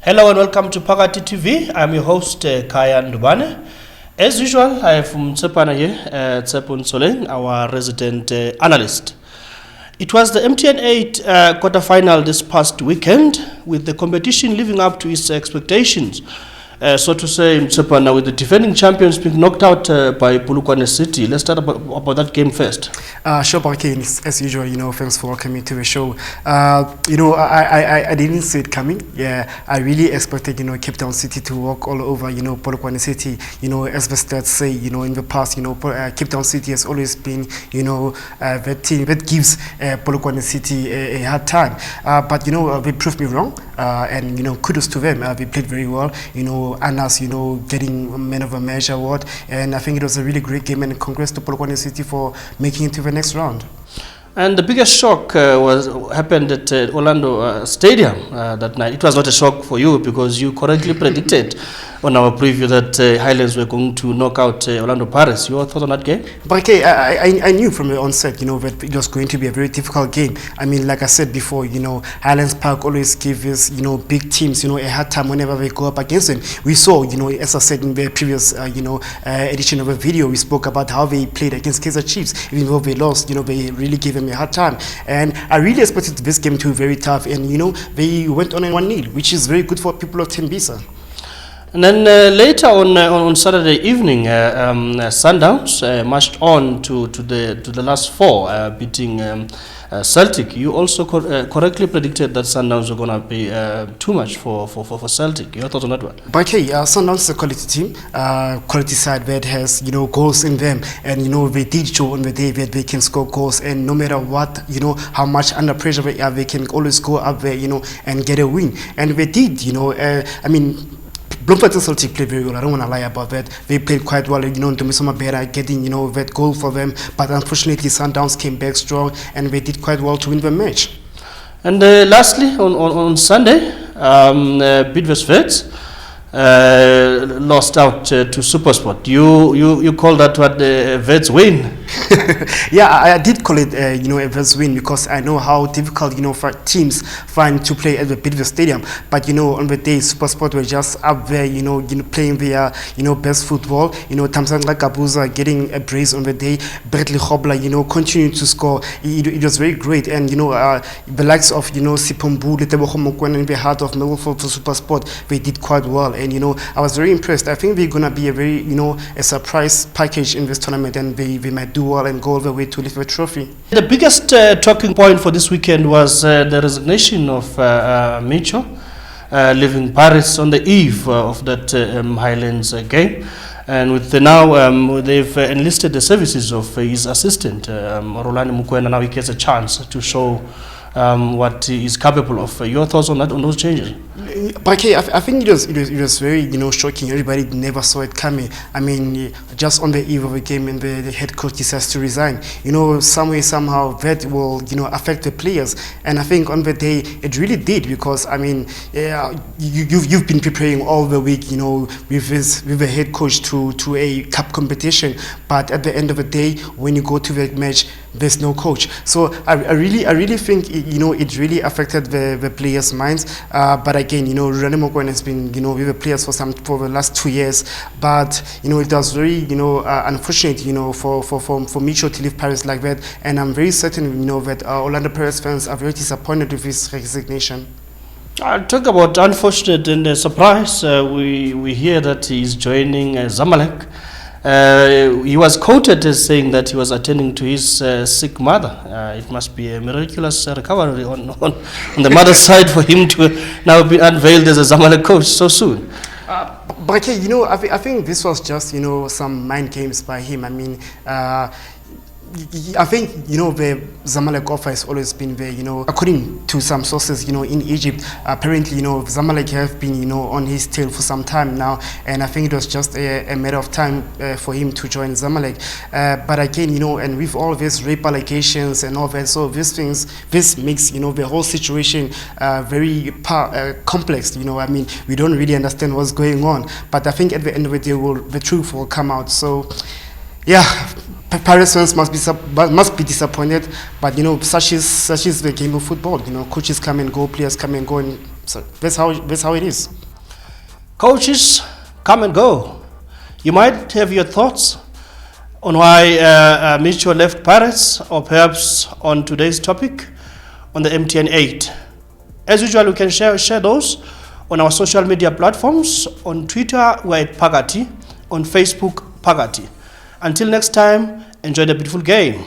Hello and welcome to Phakaaathi TV. I'm your host, Khaya Ndubane. As usual, I have Tshepo Ntsoelengoe, our resident analyst. It was the MTN 8 quarterfinal this past weekend, with the competition living up to its expectations. So to say, Mtsepana, with the defending champions being knocked out by Polokwane City. Let's start about that game first. Sure, Barkane, as usual, thanks for welcoming to the show. I didn't see it coming. Yeah, I really expected, Cape Town City to walk all over, Polokwane City. As the stats say, in the past, Cape Town City has always been, that team that gives Polokwane City a hard time. But, they proved me wrong. And, kudos to them. They played very well, Anas, getting Man of the Match award, and I think it was a really great game, and congrats to Polokwane City for making it to the next round. And the biggest shock happened at Orlando Stadium that night. It was not a shock for you because you correctly predicted on our preview that Highlands were going to knock out Orlando Pirates. Your thoughts on that game? But okay, I knew from the onset, that it was going to be a very difficult game. I mean, like I said before, Highlands Park always give us, big teams, a hard time whenever they go up against them. We saw, as I said in the previous, edition of a video, we spoke about how they played against Kaizer Chiefs. Even though they lost, they really gave them a hard time. And I really expected this game to be very tough. And, they went on a 1-0, which is very good for people of Tembisa. And then later on Saturday evening, Sundowns marched on to the last four, beating Celtic. You also correctly predicted that Sundowns were going to be too much for Celtic. Your thoughts on that one? But hey, Sundowns is a quality team, quality side that has goals in them, and they did show on the day that they can score goals, and no matter what, how much under pressure they are, they can always go up there, and get a win, and they did. I mean, Bloemfontein Celtic played very well. I don't want to lie about that. They played quite well. Ntomisoma Bera getting that goal for them. But unfortunately, Sundowns came back strong and they did quite well to win the match. And lastly, on Sunday, Bidvest Vets lost out to SuperSport. You call that what the Vets win? Yeah, I did call it a Vets win because I know how difficult for teams find to play at the Bidvest Stadium. But on the day SuperSport were just up there, playing their best football. Tamsanqa Kabuza getting a brace on the day. Bradley Hobla, continuing to score. It was very great, and the likes of Sipombu, Letebogo Mokoena in the heart of Melbourne for SuperSport, they did quite well. And I was very impressed. I think they're gonna be a very a surprise package in this tournament, and they might do well and go all the way to lift the trophy. The biggest talking point for this weekend was the resignation of Micho, leaving Paris on the eve of that Highlands game. And with now they've enlisted the services of his assistant, Rolani Mukwena. Now he gets a chance to show what he is capable of. Your thoughts on that, on those changes? But I think it was very shocking. Everybody never saw it coming. I mean, just on the eve of the game, and the head coach decides to resign. Some way somehow that will affect the players. And I think on the day it really did, because I mean, you've been preparing all the week, with the head coach to a cup competition. But at the end of the day, when you go to the match, there's no coach. So I really think it really affected the players' minds. But again, Rolani Mukwena has been with the players for the last 2 years. But it was very unfortunate for Micho to leave Paris like that. And I'm very certain that Orlando Pirates fans are very disappointed with his resignation. Talk about unfortunate and surprise. We hear that he's joining Zamalek. He was quoted as saying that he was attending to his sick mother. It must be a miraculous recovery on the mother's side for him to now be unveiled as a Zamalek coach so soon. But I think this was just some mind games by him. I mean, I think the Zamalek offer has always been there. According to some sources, in Egypt, apparently Zamalek have been on his tail for some time now, and I think it was just a matter of time for him to join Zamalek. But again, and with all these rape allegations and all that, so this makes the whole situation very complex. I mean, we don't really understand what's going on. But I think at the end of the day, the truth will come out. So, yeah. Paris fans must be disappointed, but such is the game of football. Coaches come and go, players come and go, and So that's how it is. Coaches come and go. You might have your thoughts on why Micho left Pirates, or perhaps on today's topic on the MTN 8. As usual, you can share those on our social media platforms. On Twitter, we're at Phakaaathi. On Facebook, Phakaaathi. Until next time, enjoy the beautiful game.